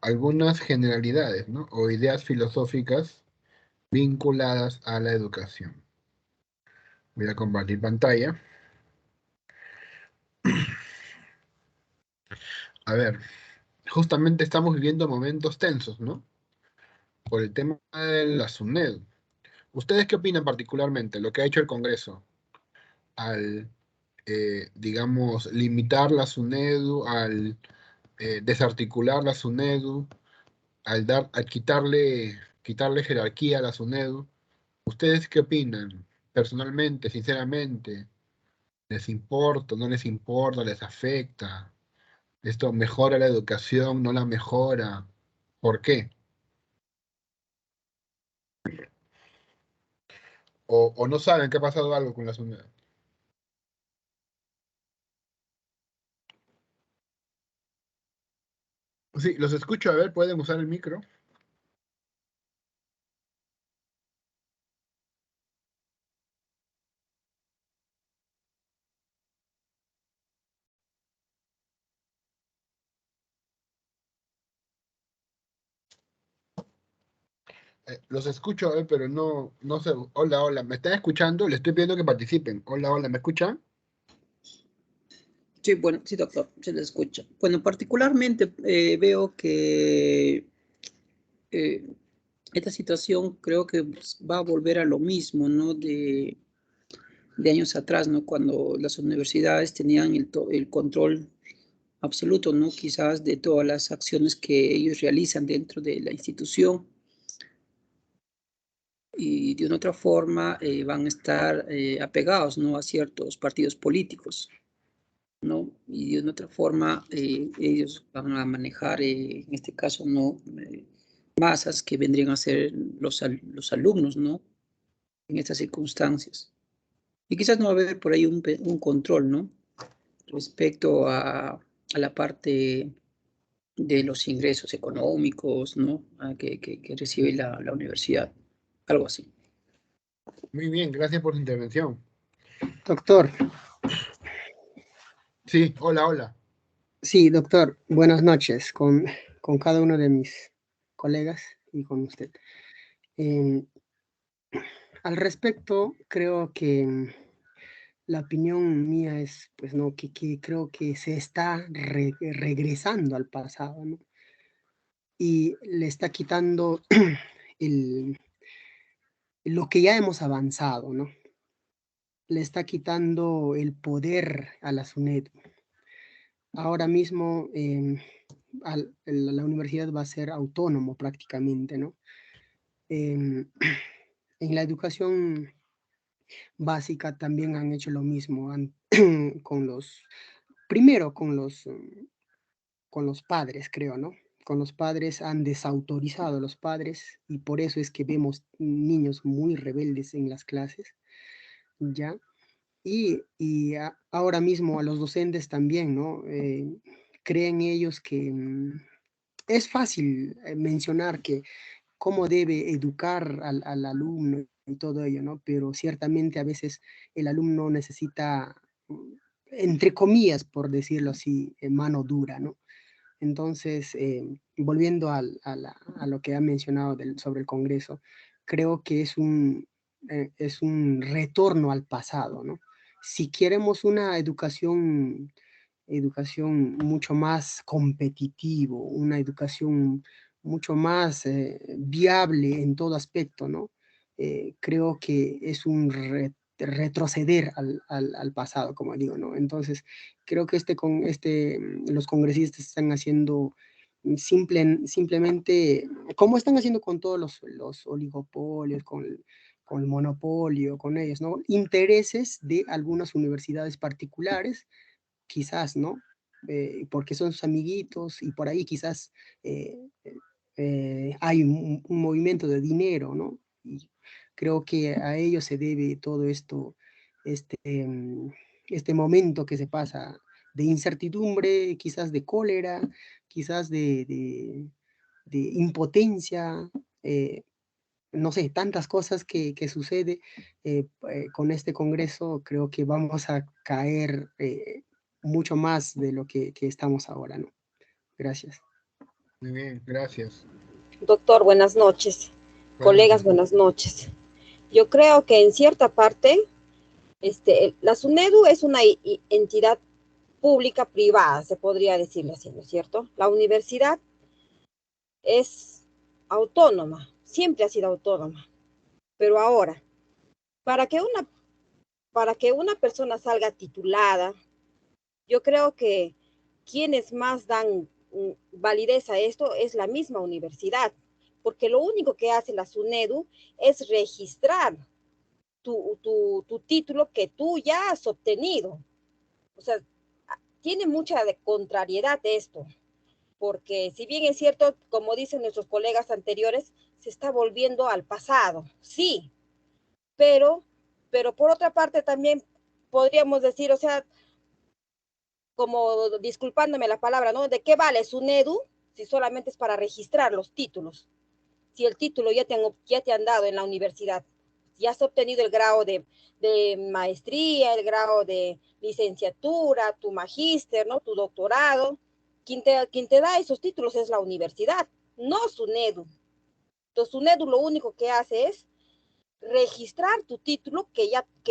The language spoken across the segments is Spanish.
algunas generalidades, ¿no? O ideas filosóficas vinculadas a la educación. Voy a compartir pantalla. A ver, justamente estamos viviendo momentos tensos, ¿no? Por el tema de la SUNED. ¿Ustedes qué opinan particularmente lo que ha hecho el Congreso al, digamos, limitar la SUNEDU, al desarticular la SUNEDU, al quitarle jerarquía a la SUNEDU? ¿Ustedes qué opinan? Personalmente, sinceramente, ¿les importa, no les importa, les afecta? ¿Esto mejora la educación, no la mejora? ¿Por qué? O no saben que ha pasado algo con la SUNEDU. Sí, los escucho, a ver, pueden usar el micro. Los escucho, a ver, pero no sé. Hola, hola, ¿me están escuchando? Les estoy pidiendo que participen. Hola, hola, ¿me escuchan? Sí, bueno, sí, doctor, se le escucha. Bueno, particularmente veo que eh, esta situación creo que pues, va a volver a lo mismo, ¿no? De años atrás, ¿no? Cuando las universidades tenían el control absoluto, ¿no? Quizás de todas las acciones que ellos realizan dentro de la institución y de una otra forma van a estar apegados, ¿no? A ciertos partidos políticos, ¿no? Y de una otra forma ellos van a manejar, en este caso, ¿no? Masas que vendrían a ser los alumnos, ¿no? En estas circunstancias. Y quizás no va a haber por ahí un control, ¿no? Respecto a la parte de los ingresos económicos, ¿no? Que recibe la universidad, algo así. Muy bien, gracias por su intervención. Doctor, Sí, hola, hola. sí, doctor, buenas noches con cada uno de mis colegas y con usted. Eh, Al respecto, creo que la opinión mía es, pues no, que creo que se está regresando al pasado, ¿no? Y le está quitando el, lo que ya hemos avanzado, ¿no? Le está quitando el poder a la SUNED. Ahora mismo la universidad va a ser autónomo prácticamente, ¿no? En la educación básica también han hecho lo mismo con primero con los padres, creo, ¿no? Con los padres han desautorizado a los padres y por eso es que vemos niños muy rebeldes en las clases, ¿ya? Ahora mismo a los docentes también, ¿no? Creen ellos que es fácil mencionar que cómo debe educar al alumno y todo ello, ¿no? Pero ciertamente a veces el alumno necesita, entre comillas, por decirlo así, mano dura, ¿no? Entonces, volviendo a lo que ha mencionado sobre el Congreso, creo que es un retorno al pasado, ¿no? Si queremos una educación mucho más competitivo, una educación mucho más viable en todo aspecto, ¿no? Creo que es un retroceder al pasado, como digo, ¿no? Entonces, creo que los congresistas están haciendo simplemente, como están haciendo con todos los oligopolios, con el monopolio, con ellos, ¿no? Intereses de algunas universidades particulares, quizás, ¿no? Porque son sus amiguitos y por ahí quizás hay un movimiento de dinero, ¿no? Y creo que a ellos se debe todo esto, este, este momento que se pasa de incertidumbre, quizás de cólera, quizás de impotencia, no sé, tantas cosas que sucede con este Congreso, creo que vamos a caer mucho más de lo que estamos ahora, ¿no? Gracias. Muy bien, gracias. Doctor, buenas noches. Buenas Colegas, noches. buenas noches. Yo creo que en cierta parte, la SUNEDU es una entidad pública privada, se podría decirle así, ¿no es cierto? La universidad es autónoma, siempre ha sido autónoma, pero ahora, para que una persona salga titulada, yo creo que quienes más dan validez a esto es la misma universidad, porque lo único que hace la SUNEDU es registrar tu título que tú ya has obtenido. O sea, tiene mucha de contrariedad esto, porque si bien es cierto, como dicen nuestros colegas anteriores, se está volviendo al pasado, sí, pero, pero por otra parte también podríamos decir, o sea, como disculpándome la palabra, ¿no? ¿De qué vale SUNEDU si solamente es para registrar los títulos? Si el título ya te han dado en la universidad, ya has obtenido el grado de maestría, el grado de licenciatura, tu magíster, ¿no? Tu doctorado. Quien te da esos títulos es la universidad, no SUNEDU. Entonces, SUNEDU lo único que hace es registrar tu título que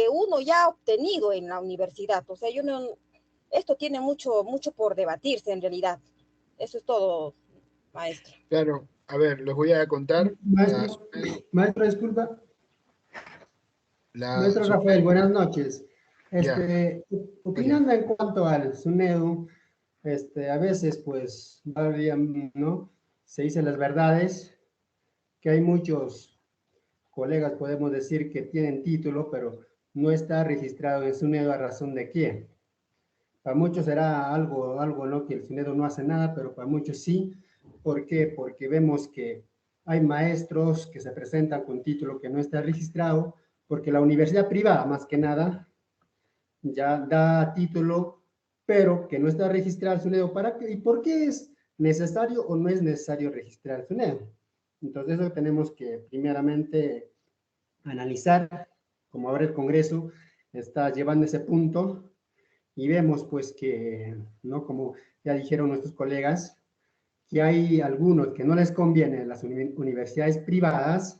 uno ya ha obtenido en la universidad. O sea, esto tiene mucho por debatirse en realidad. Eso es todo, maestro. Claro, a ver, les voy a contar. La Maestro, SUNEDU, maestro, disculpa. la Maestro Rafael, SUNEDU, buenas noches. ya, oye, Opinando en cuanto al SUNEDU, a veces, pues, ¿no? Se dicen las verdades, que hay muchos colegas, podemos decir, que tienen título, pero no está registrado en SUNEDU a razón de quién. Para muchos será algo, ¿no? Que el SUNEDU no hace nada, pero para muchos sí. ¿Por qué? Porque vemos que hay maestros que se presentan con título que no está registrado, porque la universidad privada, más que nada, ya da título, pero que no está registrado el SUNEDU. ¿Para qué? ¿Y por qué es necesario o no es necesario registrar el SUNEDU? Entonces, eso tenemos que primeramente analizar, como ahora el Congreso está llevando ese punto, y vemos pues que, ¿no? Como ya dijeron nuestros colegas, que hay algunos que no les conviene las universidades privadas,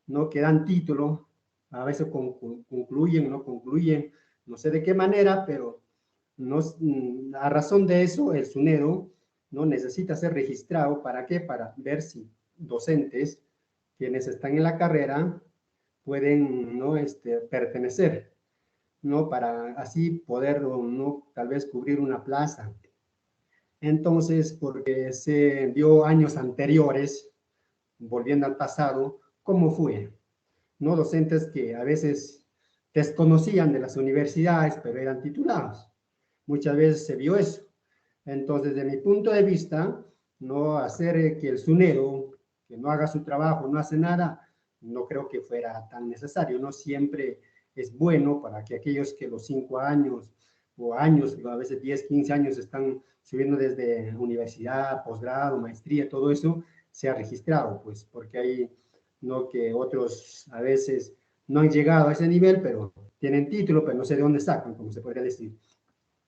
¿no? Que dan título, a veces concluyen, no concluyen, no sé de qué manera, pero no, a razón de eso el SUNEDU, ¿no? Necesita ser registrado. ¿Para qué? Para ver si docentes, quienes están en la carrera, pueden, ¿no? Pertenecer, ¿no? Para así poder, ¿no? Tal vez cubrir una plaza. Entonces, porque se vio años anteriores, volviendo al pasado, ¿cómo fue? ¿No? Docentes que a veces desconocían de las universidades, pero eran titulados. Muchas veces se vio eso. Entonces, desde mi punto de vista, no hacer que el SUNEDU, que no haga su trabajo, no hace nada, no creo que fuera tan necesario. No siempre es bueno para que aquellos que los 5 años o años, a veces 10, 15 años están subiendo desde universidad, posgrado, maestría, todo eso, sea registrado, pues, porque hay, no, que otros a veces no han llegado a ese nivel, pero tienen título, pero no sé de dónde sacan, como se podría decir.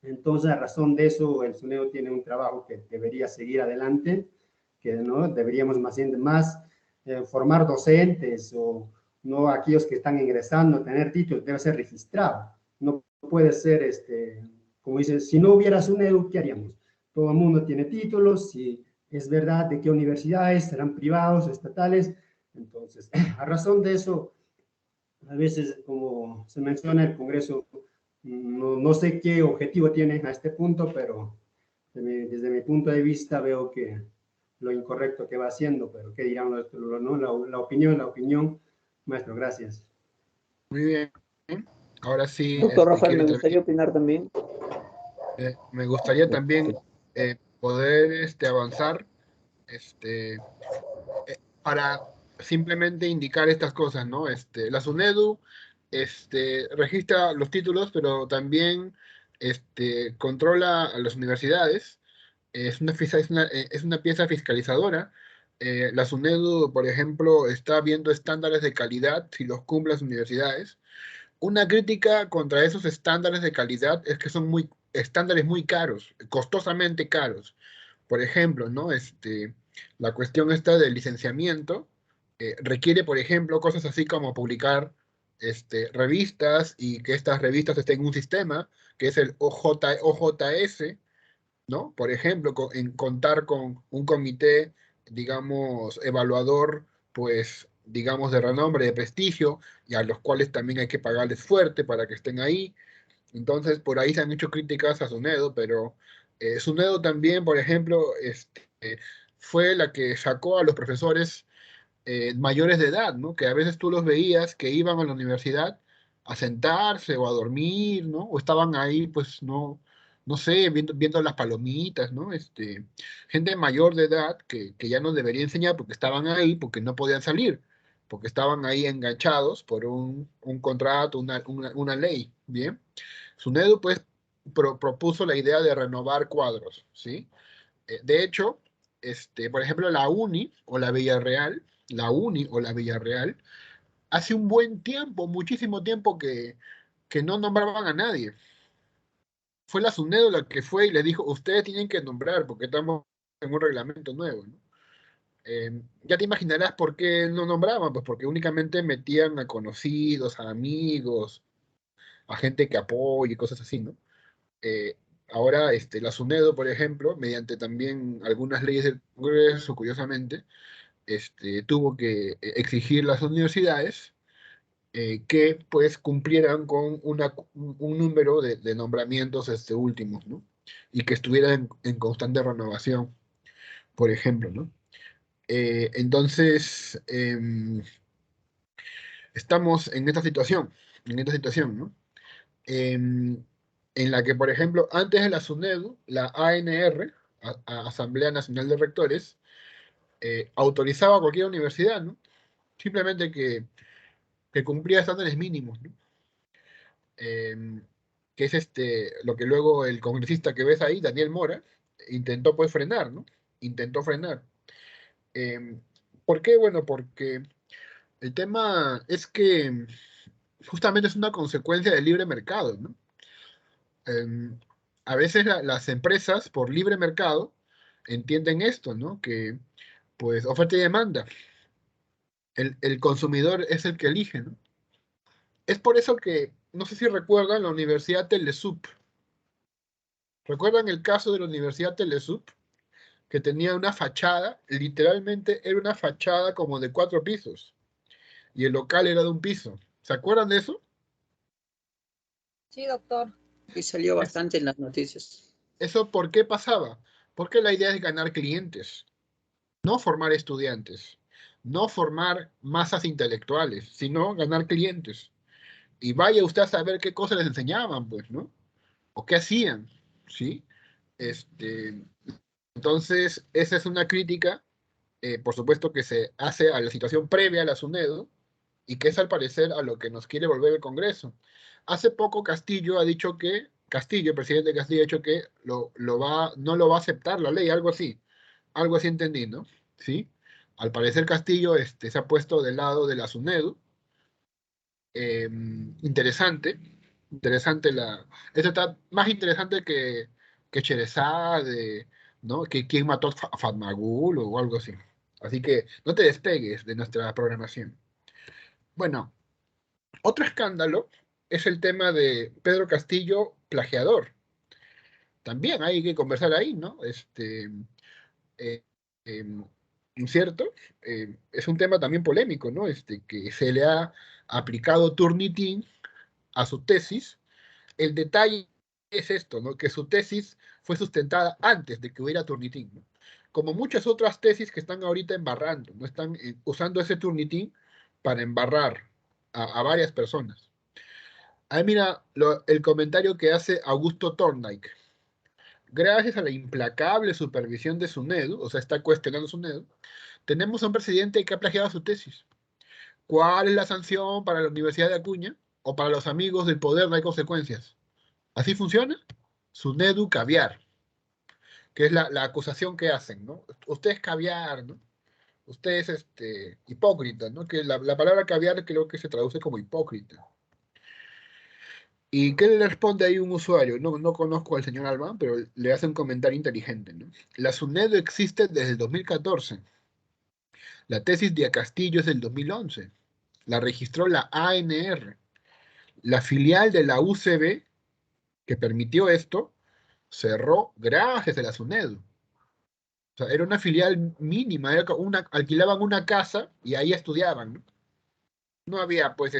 Entonces, a razón de eso, el SUNEDU tiene un trabajo que debería seguir adelante, que no deberíamos más formar docentes o no aquellos que están ingresando, tener títulos, debe ser registrado. No puede ser, como dice, si no hubiera SUNEDU, ¿qué haríamos? Todo el mundo tiene títulos, si es verdad de qué universidades, serán privados, estatales. Entonces, a razón de eso, a veces, como se menciona, el Congreso no sé qué objetivo tiene a este punto, pero desde mi punto de vista veo que lo incorrecto que va haciendo, pero qué dirán ¿no? La opinión. Maestro, gracias. muy bien. Ahora sí, Doctor Rafael, quiero me intervenir. gustaría opinar también. Me gustaría también poder avanzar para simplemente indicar estas cosas, ¿no? La SUNEDU registra los títulos, pero también controla a las universidades. Es una pieza fiscalizadora. La SUNEDU, por ejemplo, está viendo estándares de calidad si los cumplen las universidades. Una crítica contra esos estándares de calidad es que son estándares muy caros, costosamente caros. Por ejemplo, ¿no? La cuestión esta del licenciamiento requiere, por ejemplo, cosas así como publicar revistas y que estas revistas estén en un sistema, que es el OJS, ¿no? Por ejemplo, en contar con un comité, digamos, evaluador, pues, digamos, de renombre, de prestigio, y a los cuales también hay que pagarles fuerte para que estén ahí. Entonces, por ahí se han hecho críticas a SUNEDU, pero SUNEDU también, por ejemplo, fue la que sacó a los profesores mayores de edad, ¿no? Que a veces tú los veías que iban a la universidad a sentarse o a dormir, ¿no? O estaban ahí, pues, no sé, viendo las palomitas, ¿no? Gente mayor de edad que ya no debería enseñar porque estaban ahí, porque no podían salir, porque estaban ahí enganchados por un contrato, una ley, ¿bien? SUNEDU, pues, propuso la idea de renovar cuadros, ¿sí? De hecho, por ejemplo, la UNI o la Villarreal, hace un buen tiempo, muchísimo tiempo que no nombraban a nadie. Fue la SUNEDU la que fue y le dijo, ustedes tienen que nombrar porque estamos en un reglamento nuevo, ¿no? Ya te imaginarás por qué no nombraban, pues porque únicamente metían a conocidos, a amigos, a gente que apoye y cosas así, ¿no? Eh, Ahora, la SUNEDU, por ejemplo, mediante también algunas leyes del Congreso, curiosamente, tuvo que exigir las universidades que pues cumplieran con un número de nombramientos últimos, ¿no? Y que estuvieran en constante renovación, por ejemplo, ¿no? Entonces, estamos en esta situación, ¿no? En la que, por ejemplo, antes de la SUNEDU, la ANR, Asamblea Nacional de Rectores, autorizaba a cualquier universidad, ¿no? Simplemente que cumplía estándares mínimos, ¿no? Que es lo que luego el congresista que ves ahí, Daniel Mora, intentó pues frenar, ¿no? Intentó frenar. Em, ¿Por qué? Bueno, porque el tema es que justamente es una consecuencia del libre mercado, ¿no? Em, a veces las empresas por libre mercado entienden esto, ¿no? Que pues oferta y demanda. El consumidor es el que elige, ¿no? Es por eso que, no sé si recuerdan la Universidad Telesup. ¿Recuerdan el caso de la Universidad Telesup? Que tenía una fachada, literalmente era una fachada como de 4 pisos, y el local era de un piso. ¿Se acuerdan de eso? Sí, doctor. Y salió Es- bastante en las noticias. ¿Eso por qué pasaba? Porque la idea es ganar clientes, no formar estudiantes, no formar masas intelectuales, sino ganar clientes. Y vaya usted a saber qué cosas les enseñaban, pues, ¿no? O qué hacían, ¿sí? Este, entonces, esa es una crítica, por supuesto, que se hace a la situación previa a la SUNEDU y que es al parecer a lo que nos quiere volver el Congreso. Hace poco Castillo ha dicho que, Castillo, el presidente Castillo, ha dicho que no lo va a aceptar la ley, algo así entendí, ¿no? ¿Sí? Al parecer Castillo se ha puesto del lado de la SUNEDU. Interesante, interesante esto está más interesante que Cherezade, ¿no? Que quién mató a Fatmagul o algo así. Así que no te despegues de nuestra programación. Bueno, otro escándalo es el tema de Pedro Castillo, plagiador. También hay que conversar ahí, ¿no? Eh, em, ¿Cierto? Es un tema también polémico, ¿no? Que se le ha aplicado Turnitin a su tesis. El detalle es esto, ¿no? Que su tesis fue sustentada antes de que hubiera Turnitin, ¿no? Como muchas otras tesis que están ahorita embarrando, ¿no? Están usando ese Turnitin para embarrar a varias personas. Ahí mira el comentario que hace Augusto Thorndike. Gracias a la implacable supervisión de SUNEDU, o sea, está cuestionando SUNEDU, tenemos a un presidente que ha plagiado su tesis. ¿Cuál es la sanción para la Universidad de Acuña o para los amigos del poder? No hay consecuencias. ¿Así funciona? SUNEDU caviar, que es la acusación que hacen, ¿no? Usted es caviar, ¿no? Usted es hipócrita, ¿no? Que la palabra caviar creo que se traduce como hipócrita. ¿Y qué le responde ahí un usuario? No conozco al señor Alban, pero le hace un comentario inteligente, ¿no? La SUNEDU existe desde el 2014. La tesis de Castillo es del 2011. La registró la ANR. La filial de la UCB que permitió esto cerró gracias a la SUNEDU. O sea, era una filial mínima, alquilaban una casa y ahí estudiaban, ¿no? No había, pues,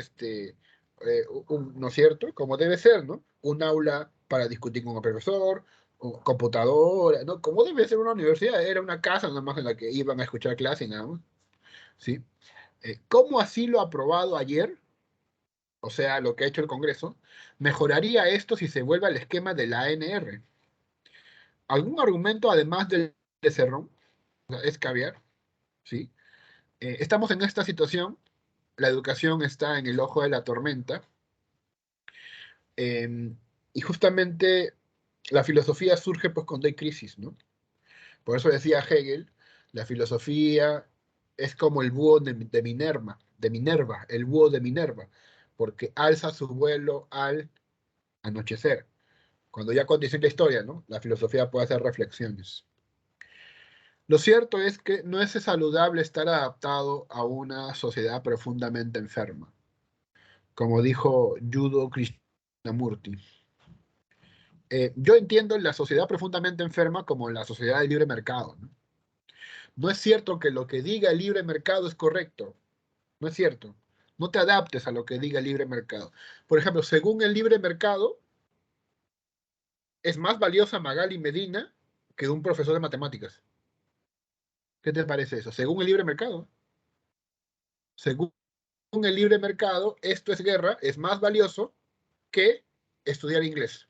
¿no es cierto? Como debe ser, ¿no? Un aula para discutir con el profesor, o computadora, ¿no? Como debe ser una universidad, era una casa nada más en la que iban a escuchar clase y nada más, ¿sí? ¿Cómo así lo aprobado ayer, o sea, lo que ha hecho el Congreso, mejoraría esto si se vuelve al esquema de la ANR? ¿Algún argumento además del de Cerrón? O sea, es caviar, ¿sí? Estamos en esta situación, la educación está en el ojo de la tormenta, eh, y justamente la filosofía surge pues cuando hay crisis, ¿no? Por eso decía Hegel, la filosofía es como el búho de Minerva, el búho de Minerva, porque alza su vuelo al anochecer. Cuando ya acontece la historia, ¿no? La filosofía puede hacer reflexiones. Lo cierto es que no es saludable estar adaptado a una sociedad profundamente enferma, como dijo Yudo Krishnamurti. Yo entiendo la sociedad profundamente enferma como la sociedad del libre mercado, ¿no? No es cierto que lo que diga el libre mercado es correcto. No es cierto. No te adaptes a lo que diga el libre mercado. Por ejemplo, según el libre mercado, es más valiosa Magali Medina que un profesor de matemáticas. ¿Qué te parece eso? Según el libre mercado. Según el libre mercado, esto es guerra, es más valioso que estudiar inglés.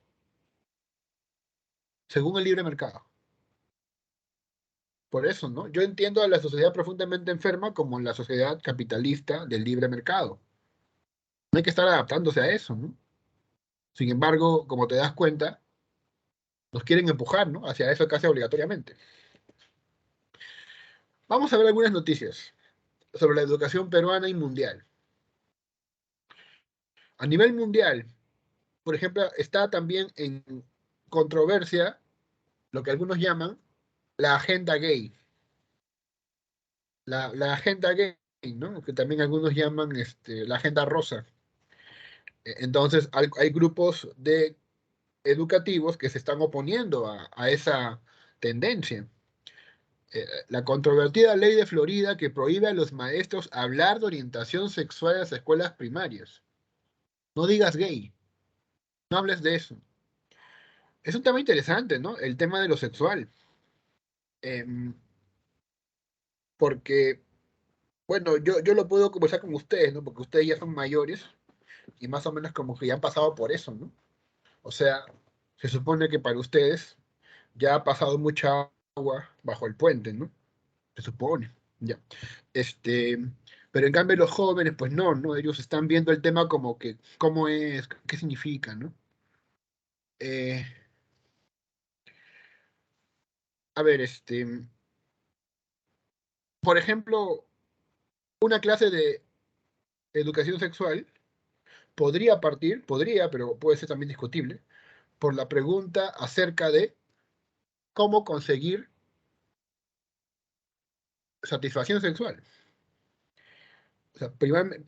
Según el libre mercado. Por eso, ¿no? Yo entiendo a la sociedad profundamente enferma como la sociedad capitalista del libre mercado. No hay que estar adaptándose a eso, ¿no? Sin embargo, como te das cuenta, nos quieren empujar, ¿no? Hacia eso casi obligatoriamente. Vamos a ver algunas noticias sobre la educación peruana y mundial. A nivel mundial, por ejemplo, está también en controversia lo que algunos llaman la agenda gay. La agenda gay, ¿no? Que también algunos llaman la agenda rosa. Entonces, hay grupos educativos que se están oponiendo a esa tendencia. La controvertida ley de Florida que prohíbe a los maestros hablar de orientación sexual en las escuelas primarias. No digas gay, no hables de eso. Es un tema interesante, ¿no? El tema de lo sexual. Em, Porque, bueno, yo lo puedo conversar con ustedes, ¿no? Porque ustedes ya son mayores y más o menos como que ya han pasado por eso, ¿no? O sea, se supone que para ustedes ya ha pasado mucha agua bajo el puente, ¿no? Se supone, ya. Este, pero en cambio los jóvenes, pues no, ellos están viendo el tema como que, cómo es, qué significa, ¿no? Eh, a ver, por ejemplo, una clase de educación sexual podría, pero puede ser también discutible, por la pregunta acerca de cómo conseguir satisfacción sexual. O sea,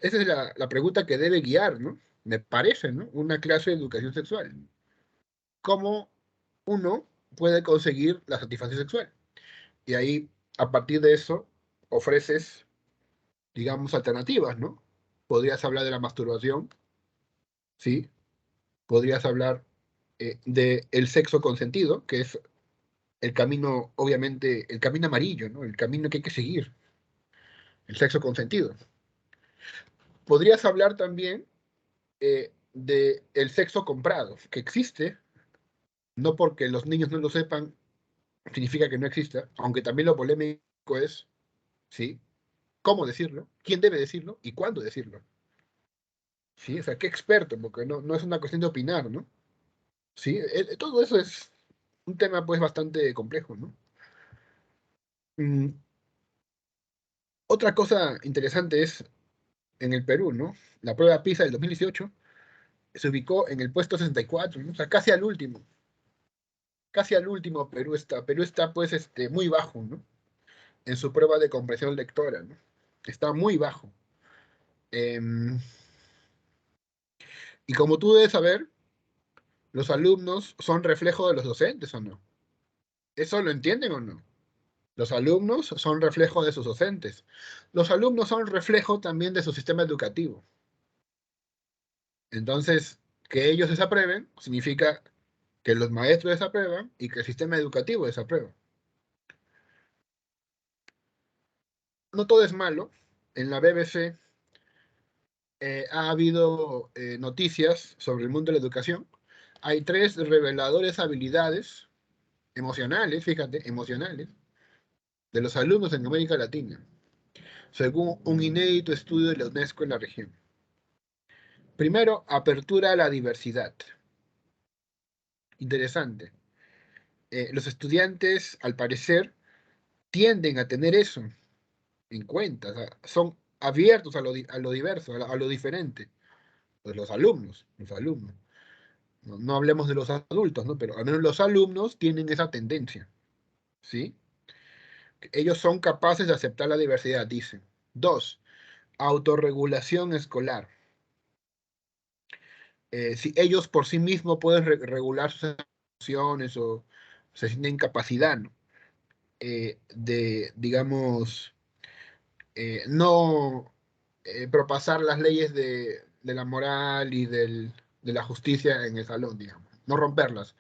esa es la pregunta que debe guiar, ¿no? Me parece, ¿no? Una clase de educación sexual. ¿Cómo uno puede conseguir la satisfacción sexual? Y ahí, a partir de eso, ofreces, digamos, alternativas, ¿no? Podrías hablar de la masturbación, ¿sí? Podrías hablar de el sexo consentido, que es el camino, obviamente, el camino amarillo, ¿no? El camino que hay que seguir, el sexo consentido. Podrías hablar también de el sexo comprado, que existe, no porque los niños no lo sepan, significa que no exista, aunque también lo polémico es, ¿sí? ¿Cómo decirlo? ¿Quién debe decirlo? ¿Y cuándo decirlo? ¿Sí? O sea, qué experto, porque no es una cuestión de opinar, ¿no? Sí, todo eso es un tema pues bastante complejo, ¿no? Mm, Otra cosa interesante es en el Perú, ¿no? La prueba PISA del 2018 se ubicó en el puesto 64, ¿no? O sea, casi al último. Casi al último Perú está. Perú está, pues, muy bajo, ¿no? En su prueba de comprensión lectora, ¿no? Está muy bajo. Y como tú debes saber, los alumnos son reflejo de los docentes, ¿o no? ¿Eso lo entienden o no? Los alumnos son reflejo de sus docentes. Los alumnos son reflejo también de su sistema educativo. Entonces, que ellos desaprueben significa que los maestros desaprueban y que el sistema educativo desaprueba. No todo es malo. En la BBC ha habido noticias sobre el mundo de la educación. Hay 3 reveladores habilidades emocionales, fíjate, emocionales, de los alumnos en América Latina, según un inédito estudio de la UNESCO en la región. Primero, apertura a la diversidad. Interesante. Los estudiantes, al parecer, tienden a tener eso en cuenta. O sea, son abiertos a lo diverso, a lo diferente. Pues los alumnos. No, no hablemos de los adultos, ¿no? Pero al menos los alumnos tienen esa tendencia. ¿Sí? Ellos son capaces de aceptar la diversidad, dicen. 2, autorregulación escolar. Si ellos por sí mismos pueden regular sus emociones o se sienten incapacidad, ¿no? De, digamos, no propasar las leyes de la moral y de la justicia en el salón, digamos, no romperlas.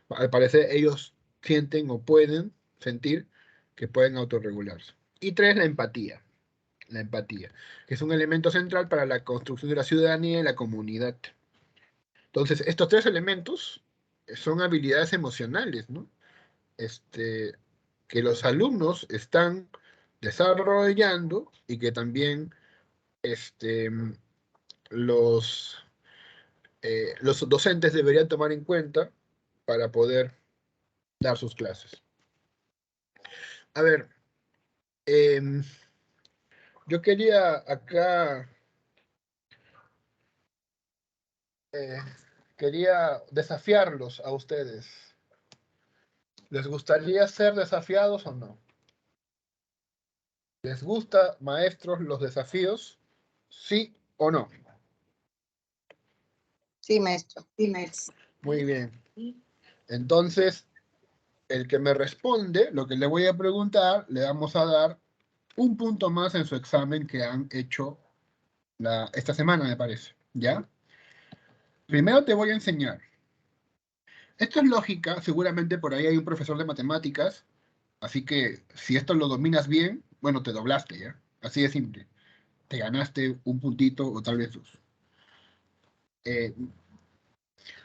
Al parecer ellos sienten o pueden sentir que pueden autorregularse. Y 3, la empatía, que es un elemento central para la construcción de la ciudadanía y la comunidad. Entonces, estos 3 elementos son habilidades emocionales, ¿no? Que los alumnos están desarrollando y que también los, los docentes deberían tomar en cuenta para poder dar sus clases. A ver, yo quería acá, quería desafiarlos a ustedes. ¿Les gustaría ser desafiados o no? ¿Les gusta, maestros, los desafíos? ¿Sí o no? Sí, maestro. Sí, maestro. Muy bien. Entonces, el que me responde, lo que le voy a preguntar, le vamos a dar un punto más en su examen que han hecho esta semana, me parece. ¿Ya? Primero te voy a enseñar. Esto es lógica, seguramente por ahí hay un profesor de matemáticas, así que si esto lo dominas bien, bueno, te doblaste, ¿ya? Así de simple. Te ganaste un puntito o tal vez 2.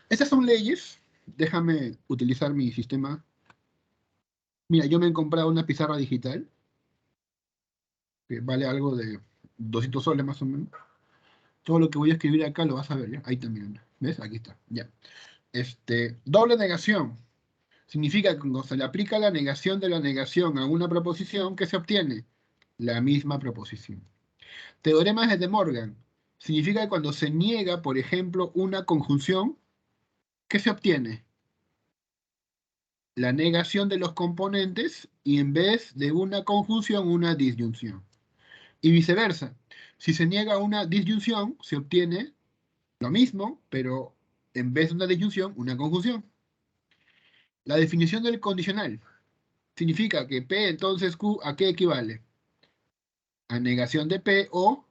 Estas son leyes. Déjame utilizar mi sistema. Mira, yo me he comprado una pizarra digital, que vale algo de 200 soles más o menos. Todo lo que voy a escribir acá lo vas a ver, ¿ya? Ahí también. ¿Ves? Aquí está, ya. Doble negación. Significa que cuando se le aplica la negación de la negación a una proposición, ¿qué se obtiene? La misma proposición. Teorema de Morgan. Significa que cuando se niega, por ejemplo, una conjunción, ¿qué se obtiene? La negación de los componentes y en vez de una conjunción, una disyunción. Y viceversa. Si se niega una disyunción, se obtiene lo mismo, pero en vez de una disyunción, una conjunción. La definición del condicional significa que P entonces Q, ¿a qué equivale? A negación de P o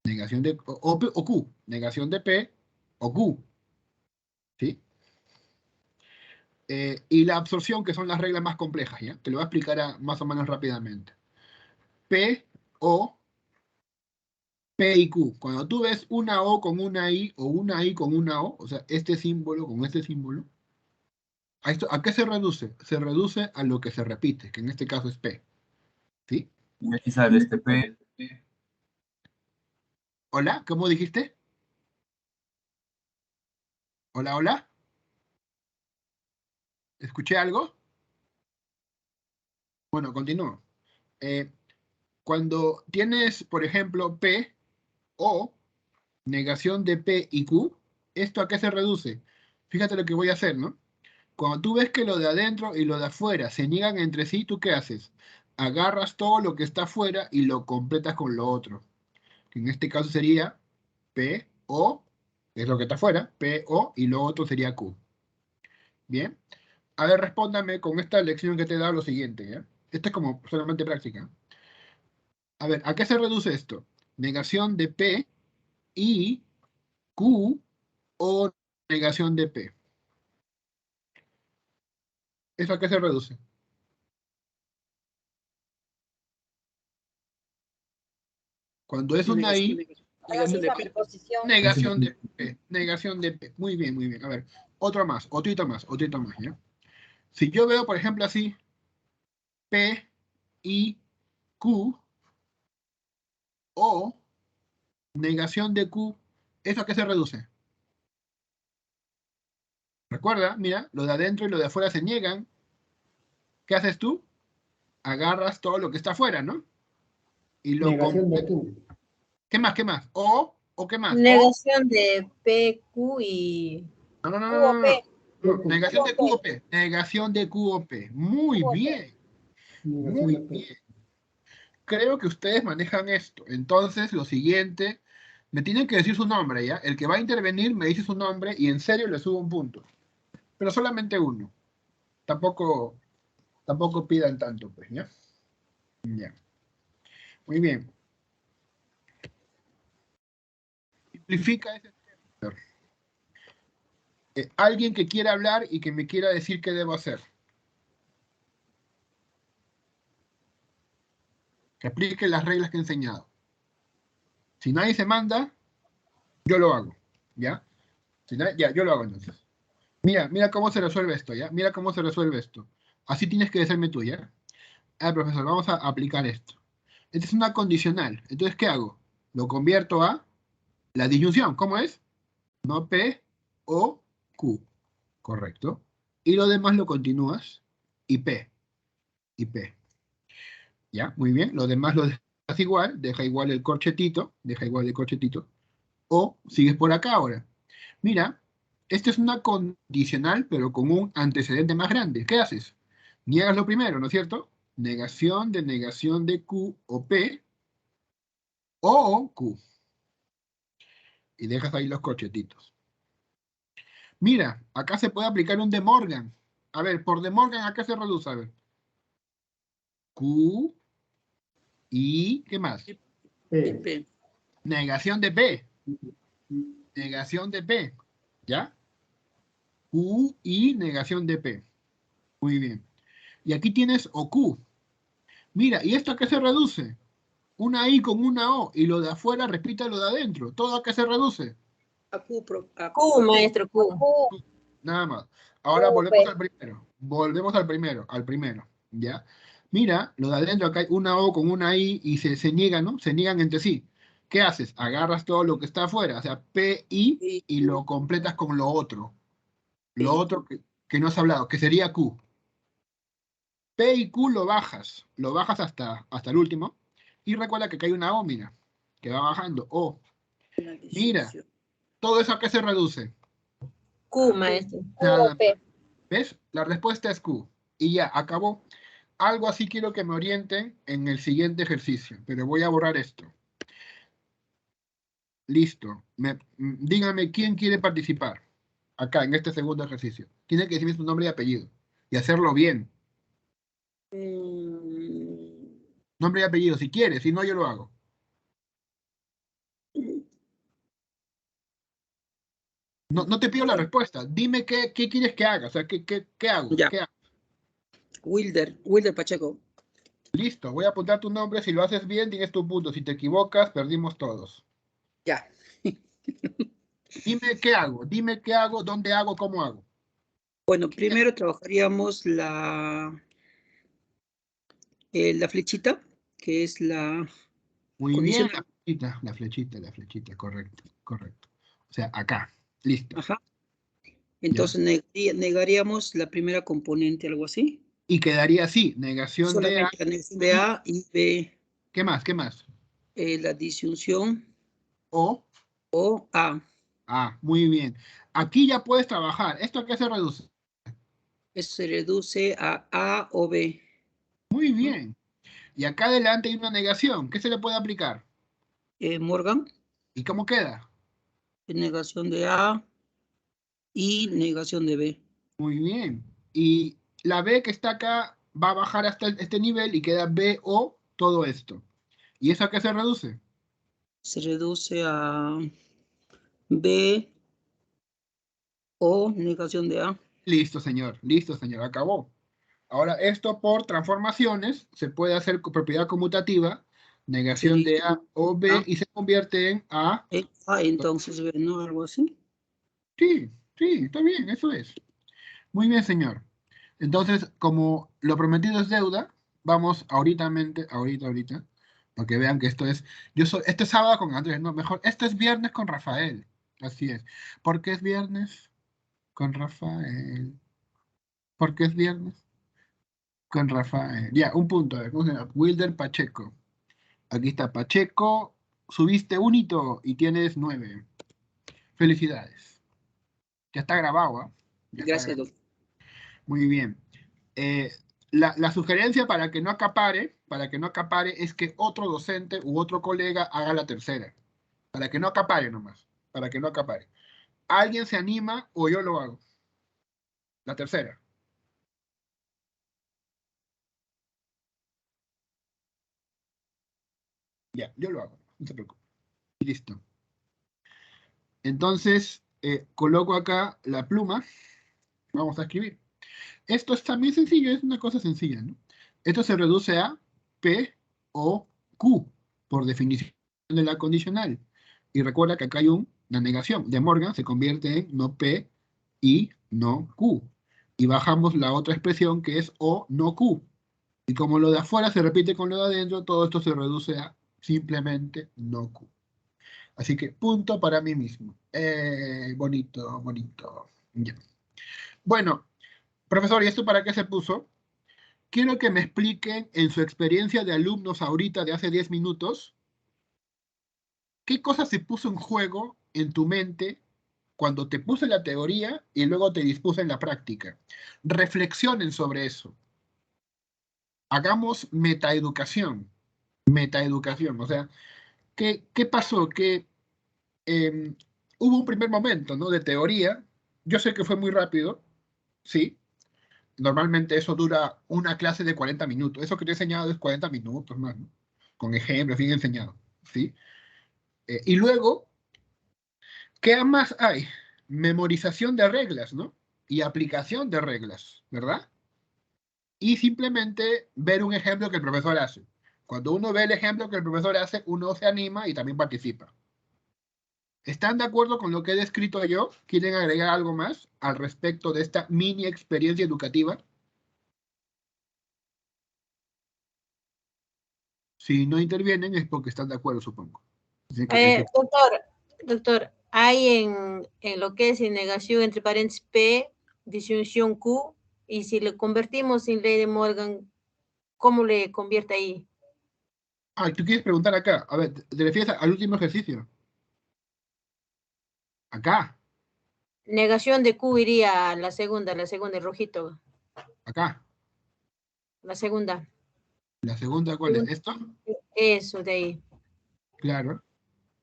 negación de o Q, negación de P o Q. ¿Sí? Y la absorción, que son las reglas más complejas, ¿ya? Te lo voy a explicar más o menos rápidamente. P, O, P y Q. Cuando tú ves una O con una I o una I con una O sea, este símbolo con este símbolo, ¿a qué se reduce? Se reduce a lo que se repite, que en este caso es P. ¿Sí? Y aquí sale este P. Hola, ¿cómo dijiste? Hola, hola. ¿Escuché algo? Bueno, continúo. Cuando tienes, por ejemplo, P o negación de P y Q, ¿Esto a qué se reduce? Fíjate lo que voy a hacer, ¿no? Cuando tú ves que lo de adentro y lo de afuera se niegan entre sí, ¿tú qué haces? Agarras todo lo que está afuera y lo completas con lo otro. Que en este caso sería P, O, que es lo que está afuera, P, O, y lo otro sería Q. ¿Bien? A ver, respóndame con esta lección que te he dado lo siguiente, ¿ya? Esta es como solamente práctica. A ver, ¿a qué se reduce esto? Negación de P y Q o negación de P. ¿Eso a qué se reduce? Cuando es una I, A la misma posición. negación de P. Negación de P. Muy bien, muy bien. A ver, otro más, otrito más, ¿ya? Si yo veo, por ejemplo, así, P, I, Q, o negación de Q, ¿eso a qué se reduce? Recuerda, mira, lo de adentro y lo de afuera se niegan. ¿Qué haces tú? Agarras todo lo que está afuera, ¿no? Y lo Negación de Q. ¿Qué más? ¿Qué más? ¿O qué más? Negación de P, Q y... No, no, no, Q no, o no, P. no. No, negación de Q o P. Negación de Q o P. Muy Q o P. bien, Negación muy de P. bien. Creo que ustedes manejan esto. Entonces, lo siguiente, me tienen que decir su nombre, ¿ya? El que va a intervenir me dice su nombre y en serio le subo un punto. Pero solamente uno. Tampoco pidan tanto, pues, ¿ya? Ya. Muy bien. Simplifica ese tema. Alguien que quiera hablar y que me quiera decir qué debo hacer. Que aplique las reglas que he enseñado. Si nadie se manda, yo lo hago, ¿ya? Ya, yo lo hago entonces. Mira cómo se resuelve esto, ¿ya? Mira cómo se resuelve esto. Así tienes que decirme tú, ¿ya? Profesor, vamos a aplicar esto. Esta es una condicional. Entonces, ¿qué hago? Lo convierto a la disyunción. ¿Cómo es? No P, O, Q. Correcto. Y lo demás lo continúas y P. Y P. ¿Ya? Muy bien. Lo demás lo dejas igual. Deja igual el corchetito. Deja igual el corchetito. O sigues por acá ahora. Mira, esta es una condicional, pero con un antecedente más grande. ¿Qué haces? Niegas lo primero, ¿no es cierto? Negación de Q o P o Q. Y dejas ahí los corchetitos. Mira, acá se puede aplicar un De Morgan. A ver, por De Morgan, ¿a qué se reduce? A ver. Q y ¿qué más? P. Negación de P. Negación de P. ¿Ya? Q y negación de P. Muy bien. Y aquí tienes o Q. Mira, ¿y esto a qué se reduce? Una I con una O, y lo de afuera repite lo de adentro. ¿Todo a qué se reduce? A Q, Q, maestro, Q. Q, Nada más. Ahora Q, volvemos P. al primero. Volvemos al primero, ¿ya? Mira, lo de adentro acá hay una O con una I y se niegan, ¿no? Se niegan entre sí. ¿Qué haces? Agarras todo lo que está afuera, o sea, P, I, y lo completas con lo otro. Lo otro que no has hablado, que sería Q. P y Q lo bajas hasta el último. Y recuerda que acá hay una O, mira, que va bajando. O. Mira, todo eso a qué se reduce. Q, maestro. Q o Nada. P. ¿Ves? La respuesta es Q. Y ya, acabó. Algo así quiero que me orienten en el siguiente ejercicio, pero voy a borrar esto. Listo. Díganme quién quiere participar acá en este segundo ejercicio. Tiene que decirme su nombre y apellido. Y hacerlo bien. Nombre y apellido, si quieres, si no, yo lo hago. No te pido la respuesta. Dime qué quieres que haga. O sea, ¿qué hago? Ya. ¿Qué hago? Wilder Pacheco. Listo, voy a apuntar tu nombre. Si lo haces bien, tienes tu punto. Si te equivocas, perdimos todos. Ya. Dime qué hago. Dime qué hago, dónde hago, cómo hago. Bueno, primero trabajaríamos la flechita, que es la Muy bien, condicional. la flechita, correcto. O sea, acá. Listo. Ajá. Entonces negaríamos la primera componente, algo así. Y quedaría así, negación de A. Solamente la negación de A y B, ¿Qué más? la disyunción O o A. Ah, muy bien. Aquí ya puedes trabajar. ¿Esto a qué se reduce? Eso se reduce a A o B. Muy bien. Y acá adelante hay una negación. ¿Qué se le puede aplicar? Morgan, ¿Y cómo queda? negación de A y negación de B. Muy bien. Y la B que está acá va a bajar hasta este nivel y queda B o todo esto. ¿Y eso a qué se reduce? Se reduce a B o negación de A. Listo, señor. Listo, señor. Acabó. Ahora, esto por transformaciones se puede hacer con propiedad conmutativa, negación Sería de A o B A, y se convierte en A. entonces B, ¿no? Algo así. Sí, sí, está bien, eso es. Muy bien, señor. Entonces, como lo prometido es deuda, vamos ahorita, para que vean que esto es, este es sábado con Andrés, no, mejor, este es viernes con Rafael. Así es. ¿Por qué es viernes con Rafael? ¿Por qué es viernes con Rafael? Ya, un punto, a ver, ¿cómo se llama? Wilder Pacheco. Aquí está Pacheco, subiste un hito y tienes 9. Felicidades. Ya está grabado, ¿ah? Ya está Gracias, grabado. doctor. Muy bien. Eh, la sugerencia para que no acapare, es que otro docente u otro colega haga la tercera. Para que no acapare nomás. Para que no acapare. ¿Alguien se anima o yo lo hago? La tercera. Ya, yo lo hago. No se preocupe. Listo. Entonces, coloco acá la pluma. Vamos a escribir. Esto es también sencillo, es una cosa sencilla, ¿no? Esto se reduce a P o Q, por definición de la condicional. Y recuerda que acá hay una negación. De Morgan se convierte en no P y no Q. Y bajamos la otra expresión que es O no Q. Y como lo de afuera se repite con lo de adentro, todo esto se reduce a simplemente no Q. Así que punto para mí mismo. Bonito, bonito. Ya. Bueno, profesor, ¿y esto para qué se puso? Quiero que me expliquen en su experiencia de alumnos ahorita de hace 10 minutos, qué cosa se puso en juego en tu mente cuando te puse la teoría y luego te dispuse en la práctica. Reflexionen sobre eso. Hagamos metaeducación. Metaeducación. O sea, ¿qué pasó? Que hubo un primer momento, ¿no? De teoría. Yo sé que fue muy rápido, sí. Normalmente eso dura una clase de 40 minutos. Eso que te he enseñado es 40 minutos más, ¿no? Con ejemplos bien enseñado, ¿sí? Y luego, ¿qué más hay? Memorización de reglas, ¿no? Y aplicación de reglas, ¿verdad? Y simplemente ver un ejemplo que el profesor hace. Cuando uno ve el ejemplo que el profesor hace, uno se anima y también participa. ¿Están de acuerdo con lo que he descrito yo? ¿Quieren agregar algo más al respecto de esta mini experiencia educativa? Si no intervienen es porque están de acuerdo, supongo. Así que, Doctor, hay en lo que es en negación entre paréntesis P, disyunción Q, y si le convertimos en ley de Morgan, ¿cómo le convierte ahí? tú quieres preguntar acá. A ver, ¿te refieres al último ejercicio? Acá, Negación de Q iría a la segunda, el rojito, acá. la segunda. La segunda, ¿cuál es? ¿Esto? Eso de ahí. Claro.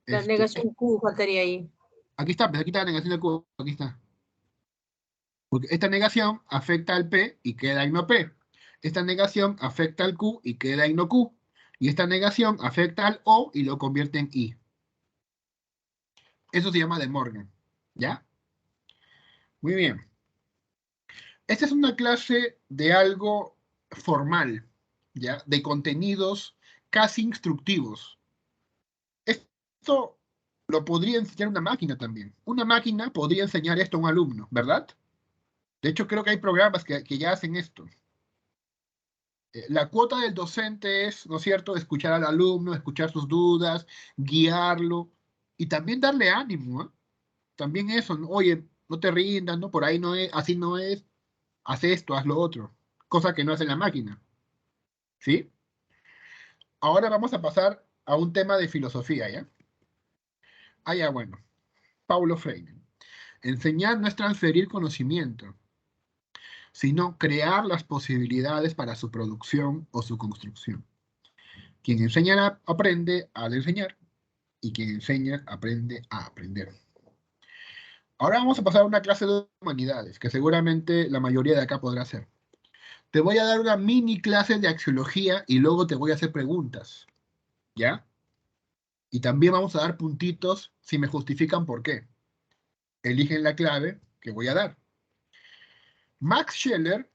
La Este, negación Q faltaría ahí. aquí está, pues aquí está la negación del Q. Aquí está. Porque esta negación afecta al P y queda en no P. Esta negación afecta al Q y queda en no Q. Y esta negación afecta al O y lo convierte en I. Eso se llama De Morgan. ¿Ya? Muy bien. Esta es una clase de algo formal, ¿ya? De contenidos casi instructivos. Esto lo podría enseñar una máquina también. Una máquina podría enseñar esto a un alumno, ¿verdad? De hecho, creo que hay programas que ya hacen esto. La cuota del docente es, ¿no es cierto?, escuchar al alumno, escuchar sus dudas, guiarlo y también darle ánimo, ¿eh? También eso, ¿no? Oye, no te rindas, ¿no? Por ahí no es, así no es, haz esto, haz lo otro. Cosa que no hace la máquina, ¿sí? Ahora vamos a pasar a un tema de filosofía, ¿ya? Ah, ya, bueno. Paulo Freire. Enseñar no es transferir conocimiento, sino crear las posibilidades para su producción o su construcción. Quien enseña aprende al enseñar, y quien enseña aprende a aprender. Ahora vamos a pasar a una clase de humanidades, que seguramente la mayoría de acá podrá hacer. Te voy a dar una mini clase de axiología y luego te voy a hacer preguntas, ¿ya? Y también vamos a dar puntitos si me justifican por qué. Eligen la clave que voy a dar. Max Scheler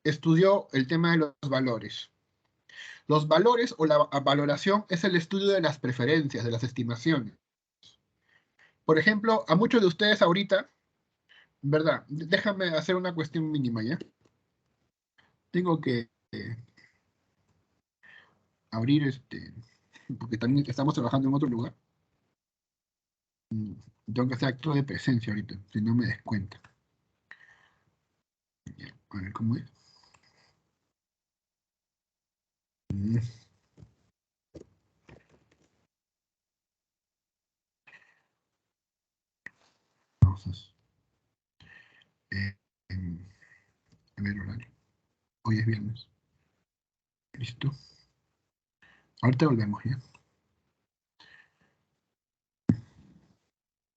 estudió el tema de los valores. Los valores o la valoración es el estudio de las preferencias, de las estimaciones. Por ejemplo, a muchos de ustedes ahorita, ¿verdad? Déjame hacer una cuestión mínima, ¿ya? Tengo que abrir porque también estamos trabajando en otro lugar. Tengo que hacer acto de presencia ahorita, si no me des cuenta. A ver cómo es. Vamos a ver horario. Hoy es viernes. Listo. Ahorita volvemos, ¿ya?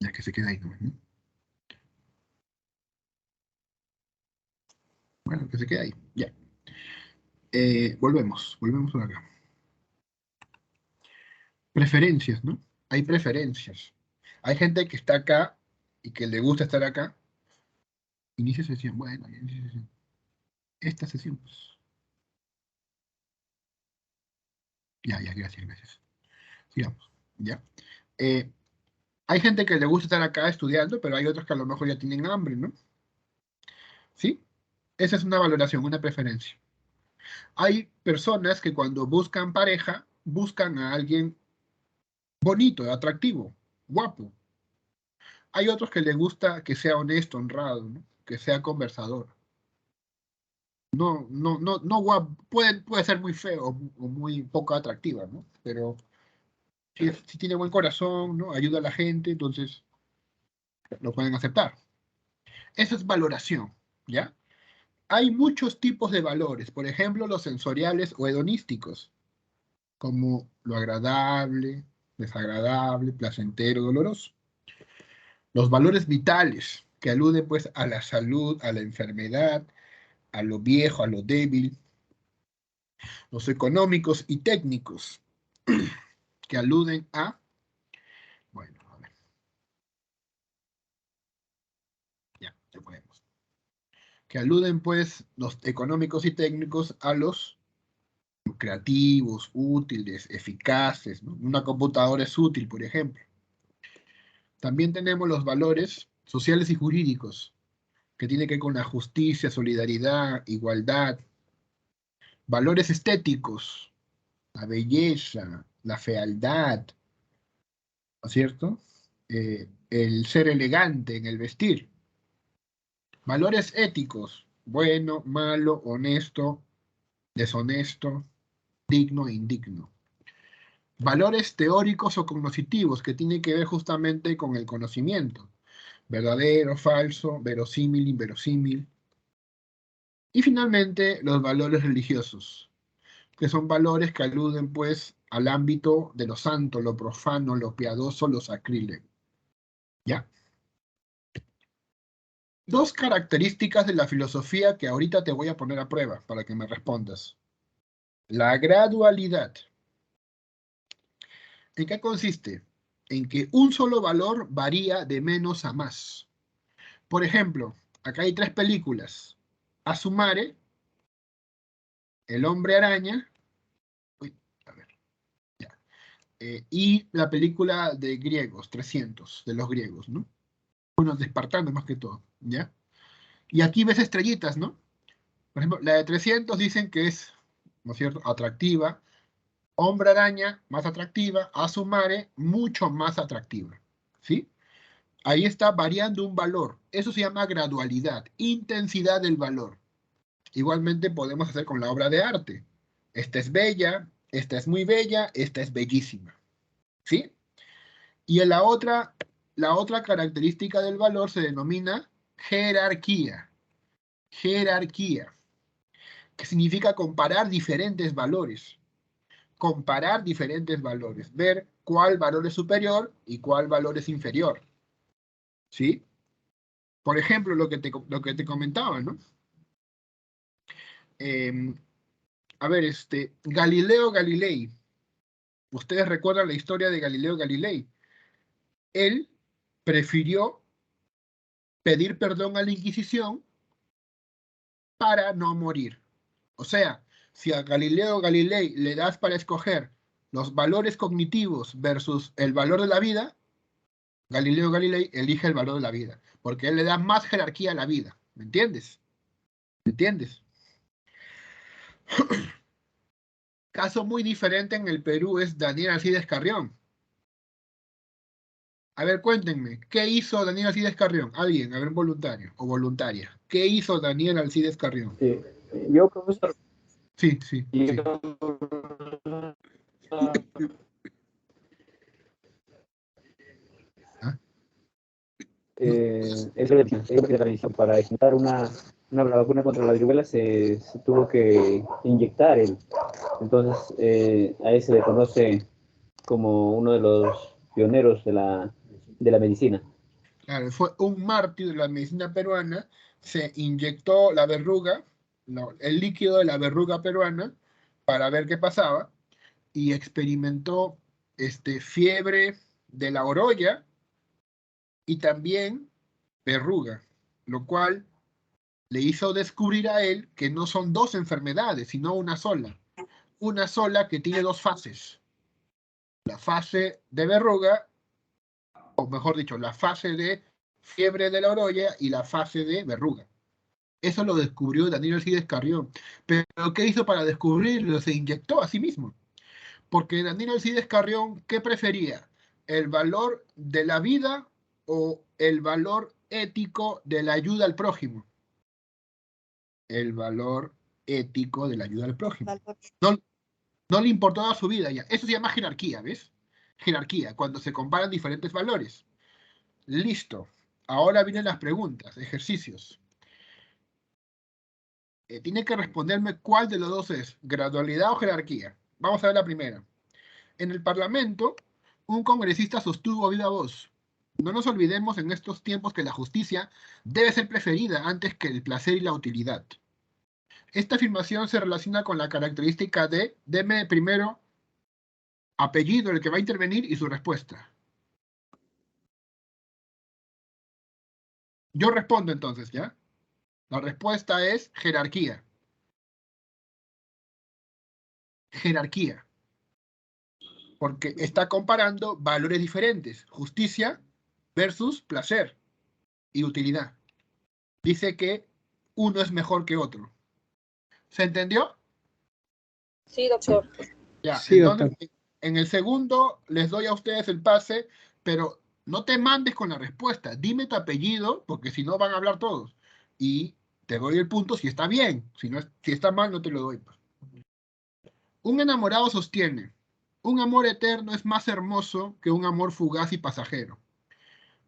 Ya que se queda ahí, ¿no? Bueno, que se quede ahí, ya. Volvemos por acá. Preferencias, ¿no? Hay preferencias. Hay gente que está acá y que le gusta estar acá. Inicia sesión. Bueno, ya inicia sesión. Esta sesión, pues. Ya, gracias. Sigamos, ¿ya? Hay gente que le gusta estar acá estudiando, pero hay otros que a lo mejor ya tienen hambre, ¿no? ¿Sí? Esa es una valoración, una preferencia. Hay personas que cuando buscan pareja, buscan a alguien bonito, atractivo, guapo. Hay otros que les gusta que sea honesto, honrado, ¿no? Que sea conversador. No guapo, puede ser muy feo o muy poco atractiva, ¿no? Pero si tiene buen corazón, ¿no? Ayuda a la gente, entonces lo pueden aceptar. Esa es valoración, ¿ya? Hay muchos tipos de valores, por ejemplo, los sensoriales o hedonísticos, como lo agradable, desagradable, placentero, doloroso. Los valores vitales, que aluden pues a la salud, a la enfermedad, a lo viejo, a lo débil. Los económicos y técnicos, que aluden a, bueno, a ver, ya ponemos. Que aluden pues los económicos y técnicos a los creativos, útiles, eficaces, ¿no? Una computadora es útil, por ejemplo. También tenemos los valores sociales y jurídicos, que tienen que ver con la justicia, solidaridad, igualdad. Valores estéticos, la belleza, la fealdad, ¿no es cierto? El ser elegante en el vestir. Valores éticos, bueno, malo, honesto, deshonesto, digno e indigno. Valores teóricos o cognitivos que tienen que ver justamente con el conocimiento. Verdadero, falso, verosímil, inverosímil. Y finalmente, los valores religiosos, que son valores que aluden pues al ámbito de lo santo, lo profano, lo piadoso, lo sacrílego. ¿Ya? Dos características de la filosofía que ahorita te voy a poner a prueba para que me respondas. La gradualidad. ¿En qué consiste? En que un solo valor varía de menos a más. Por ejemplo, acá hay 3 películas. Asumare, El Hombre Araña, uy, a ver, ya, y la película de griegos, 300, de los griegos, ¿no? Bueno, de espartanos más que todo, ¿ya? Y aquí ves estrellitas, ¿no? Por ejemplo, la de 300 dicen que es, ¿no es cierto?, atractiva. Hombre Araña, más atractiva. Asumare, mucho más atractiva, ¿sí? Ahí está variando un valor. Eso se llama gradualidad, intensidad del valor. Igualmente podemos hacer con la obra de arte. Esta es bella, esta es muy bella, esta es bellísima, ¿sí? Y en la otra, la otra característica del valor se denomina jerarquía. Jerarquía, que significa comparar diferentes valores. Comparar diferentes valores. Ver cuál valor es superior y cuál valor es inferior. ¿Sí? Por ejemplo, lo que te comentaba, ¿no? A ver, Galileo Galilei. Ustedes recuerdan la historia de Galileo Galilei. Él prefirió pedir perdón a la Inquisición para no morir. O sea, si a Galileo Galilei le das para escoger los valores cognitivos versus el valor de la vida, Galileo Galilei elige el valor de la vida, porque él le da más jerarquía a la vida. ¿Me entiendes? ¿Me entiendes? Caso muy diferente en el Perú es Daniel Alcides Carrión. A ver, cuéntenme, ¿qué hizo Daniel Alcides Carrión? Alguien, a ver, voluntario o voluntaria. ¿Qué hizo Daniel Alcides Carrión? Yo, profesor. Sí, sí, sí. ¿Ah? Para inyectar una vacuna contra la viruela se tuvo que inyectar él. Entonces, a él se le conoce como uno de los pioneros de la medicina. Claro, fue un mártir de la medicina peruana, se inyectó la verruga, el líquido de la verruga peruana, para ver qué pasaba, y experimentó fiebre de la orolla y también verruga, lo cual le hizo descubrir a él que no son dos enfermedades, sino una sola que tiene dos fases. La fase de verruga, o mejor dicho, la fase de fiebre de la orolla y la fase de verruga. Eso lo descubrió Daniel Alcides Carrión. Pero ¿qué hizo para descubrirlo? Se inyectó a sí mismo. Porque Daniel Alcides Carrión, ¿qué prefería? ¿El valor de la vida o el valor ético de la ayuda al prójimo? El valor ético de la ayuda al prójimo. No le importaba su vida ya. Eso se llama jerarquía, ¿ves? Jerarquía, cuando se comparan diferentes valores. Listo. Ahora vienen las preguntas, ejercicios. Tiene que responderme cuál de los dos es, gradualidad o jerarquía. Vamos a ver la primera. En el Parlamento, un congresista sostuvo a viva voz: no nos olvidemos en estos tiempos que la justicia debe ser preferida antes que el placer y la utilidad. Esta afirmación se relaciona con la característica de, deme primero apellido el que va a intervenir y su respuesta. Yo respondo entonces, ¿ya? La respuesta es jerarquía. Jerarquía. Porque está comparando valores diferentes. Justicia versus placer y utilidad. Dice que uno es mejor que otro. ¿Se entendió? Sí, doctor. Ya, Sí, entonces, doctor. en el segundo les doy a ustedes el pase, pero no te mandes con la respuesta. Dime tu apellido, porque si no van a hablar todos. Y te doy el punto si está bien. Si está mal, no te lo doy. Un enamorado sostiene: un amor eterno es más hermoso que un amor fugaz y pasajero.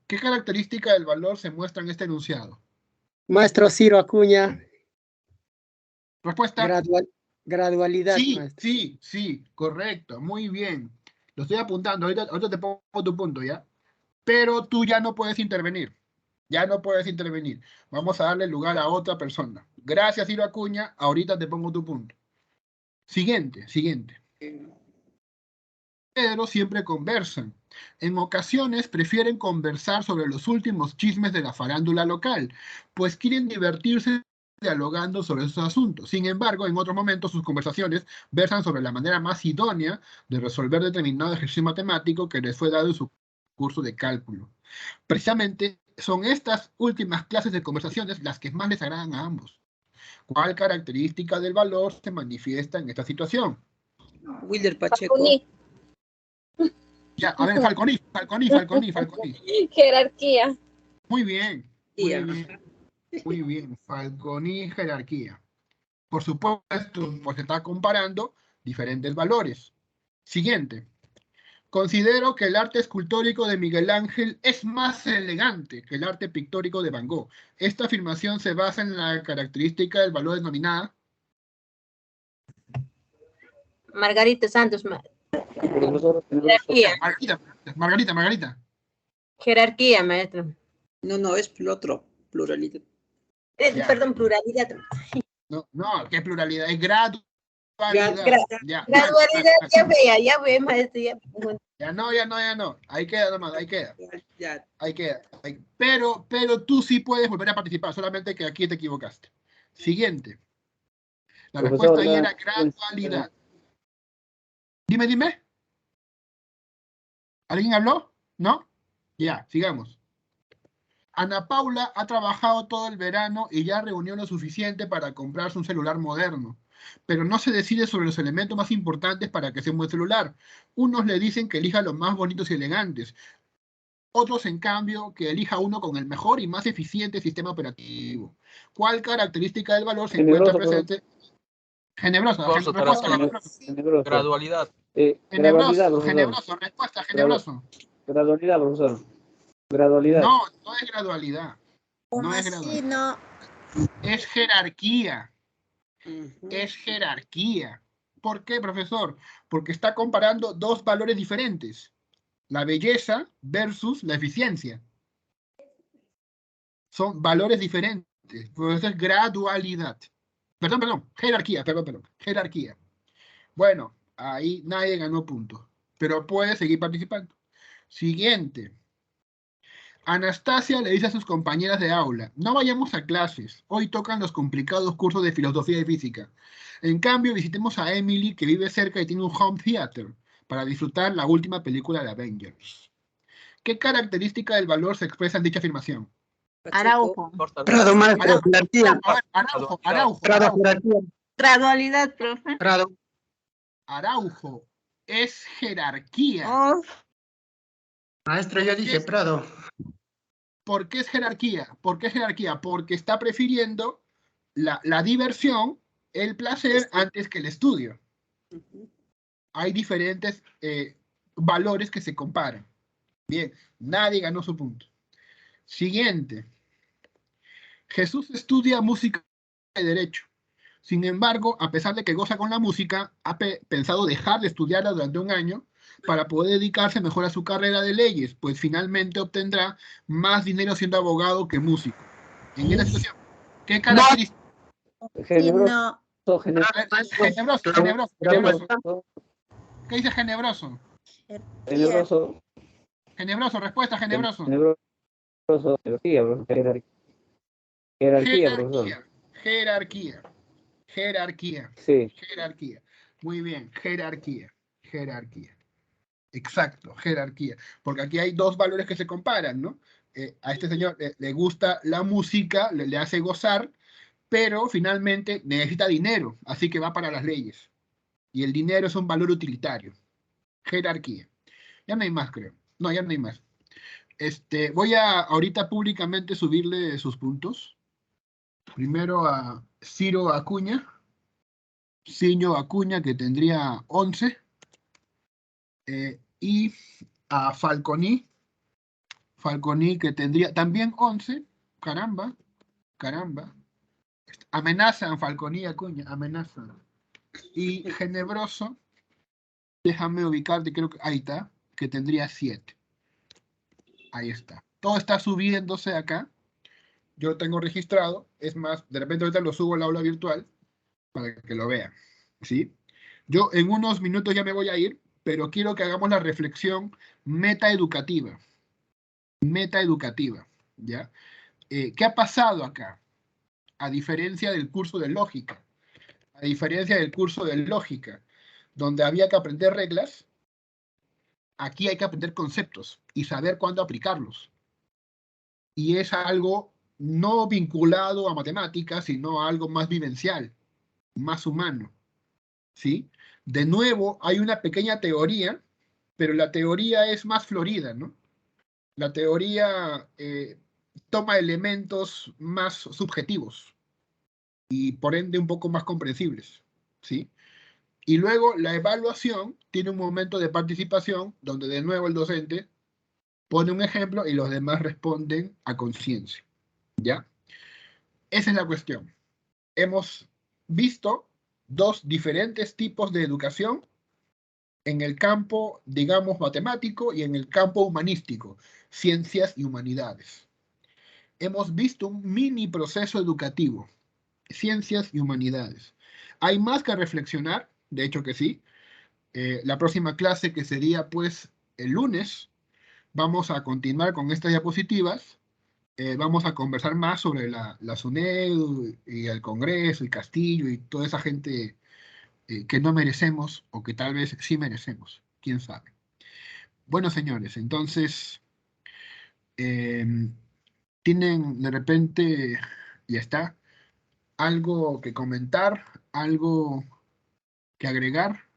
¿Qué característica del valor se muestra en este enunciado? Maestro Ciro Acuña, Respuesta. gradualidad, Sí, maestro. sí, correcto, muy bien. Lo estoy apuntando, ahorita te pongo tu punto, ¿ya? Pero tú ya no puedes intervenir. Ya no puedes intervenir. Vamos a darle lugar a otra persona. Gracias, Ciro Acuña. Ahorita te pongo tu punto. Siguiente. Pedro siempre conversan. En ocasiones prefieren conversar sobre los últimos chismes de la farándula local, pues quieren divertirse dialogando sobre esos asuntos. Sin embargo, en otros momentos sus conversaciones versan sobre la manera más idónea de resolver determinado ejercicio matemático que les fue dado en su curso de cálculo. Precisamente son estas últimas clases de conversaciones las que más les agradan a ambos. ¿Cuál característica del valor se manifiesta en esta situación? Wilder Pacheco. Ya, a ver, Falconi. Jerarquía. Muy bien. Falconi, jerarquía. Por supuesto, pues está comparando diferentes valores. Siguiente. Considero que el arte escultórico de Miguel Ángel es más elegante que el arte pictórico de Van Gogh. Esta afirmación se basa en la característica del valor denominada Margarita Santos. Profesor, Jerarquía. Margarita. Jerarquía, maestro. No, es el otro, pluralidad. Ya. Perdón, pluralidad. No, qué pluralidad, es gradualidad. Ya. Gradualidad, ya ve, maestro. Ya no. Ahí queda nomás, Ya. Pero tú sí puedes volver a participar, solamente que aquí te equivocaste. Siguiente. La Profesor, respuesta ahí era gradualidad. Dime. ¿Alguien habló? ¿No? Ya, sigamos. Ana Paula ha trabajado todo el verano y ya reunió lo suficiente para comprarse un celular moderno, pero no se decide sobre los elementos más importantes para que sea un buen celular. Unos le dicen que elija los más bonitos y elegantes, otros, en cambio, que elija uno con el mejor y más eficiente sistema operativo. ¿Cuál característica del valor se encuentra presente? Generoso. Gradualidad. Generoso. Respuesta, generoso. Gradualidad, profesor. Gradualidad. No es gradualidad. ¿Cómo así? No. Es jerarquía. Ujú. Es jerarquía. ¿Por qué, profesor? Porque está comparando dos valores diferentes. La belleza versus la eficiencia. Son valores diferentes. Por eso es gradualidad. Perdón. Jerarquía. Jerarquía. Bueno, ahí nadie ganó punto. Pero puede seguir participando. Siguiente. Anastasia le dice a sus compañeras de aula: no vayamos a clases, hoy tocan los complicados cursos de filosofía y física. En cambio, visitemos a Emily, que vive cerca y tiene un home theater, para disfrutar la última película de Avengers. ¿Qué característica del valor se expresa en dicha afirmación? Araujo. Prado, maestro, jerarquía. Araujo. Prado, jerarquía. Gradualidad, profe. Prado. Araujo es jerarquía. Oh, Maestro, yo dije Prado. ¿Por qué es jerarquía? Porque está prefiriendo la diversión, el placer, antes que el estudio. Ujú. Hay diferentes valores que se comparan. Bien, nadie ganó su punto. Siguiente. Jesús estudia música y derecho. Sin embargo, a pesar de que goza con la música, ha pensado dejar de estudiarla durante un año para poder dedicarse mejor a su carrera de leyes, pues finalmente obtendrá más dinero siendo abogado que músico. En esta situación, ¿qué características? Sí, no. Genebroso. ¿Qué dice Genebroso? Genebroso, respuesta, Genebroso. Jerarquía, profesor. Jerarquía. Sí. Jerarquía. Muy bien, jerarquía. Exacto, jerarquía. Porque aquí hay dos valores que se comparan, ¿no? A este señor le gusta la música, le hace gozar, pero finalmente necesita dinero, así que va para las leyes. Y el dinero es un valor utilitario. Jerarquía. Ya no hay más, creo. No, ya no hay más. Voy a ahorita públicamente subirle sus puntos. Primero a Ciro Acuña. Ciño Acuña, que tendría 11. Y a Falconi, que tendría también 11. Caramba. Amenazan Falconi y Acuña, amenazan. Y Genebroso, déjame ubicarte, creo que ahí está, que tendría 7. Ahí está. Todo está subiéndose acá. Yo lo tengo registrado. Es más, de repente ahorita lo subo al aula virtual para que lo vean. ¿Sí? Yo en unos minutos ya me voy a ir, pero quiero que hagamos la reflexión metaeducativa. ¿Ya? ¿Qué ha pasado acá? A diferencia del curso de lógica. Donde había que aprender reglas, aquí hay que aprender conceptos y saber cuándo aplicarlos. Y es algo no vinculado a matemáticas, sino algo más vivencial, más humano. ¿Sí? De nuevo, hay una pequeña teoría, pero la teoría es más florida, ¿no? La teoría toma elementos más subjetivos y por ende un poco más comprensibles, ¿sí? Y luego la evaluación tiene un momento de participación donde de nuevo el docente pone un ejemplo y los demás responden a conciencia, ¿ya? Esa es la cuestión. Hemos visto dos diferentes tipos de educación en el campo, digamos, matemático y en el campo humanístico, ciencias y humanidades. Hemos visto un mini proceso educativo, ciencias y humanidades. ¿Hay más que reflexionar? De hecho que sí. La próxima clase, que sería pues el lunes, vamos a continuar con estas diapositivas. Vamos a conversar más sobre la SUNEDU y el Congreso, el Castillo y toda esa gente que no merecemos o que tal vez sí merecemos. ¿Quién sabe? Bueno, señores, entonces, ¿tienen de repente, ya está, algo que comentar, algo que agregar?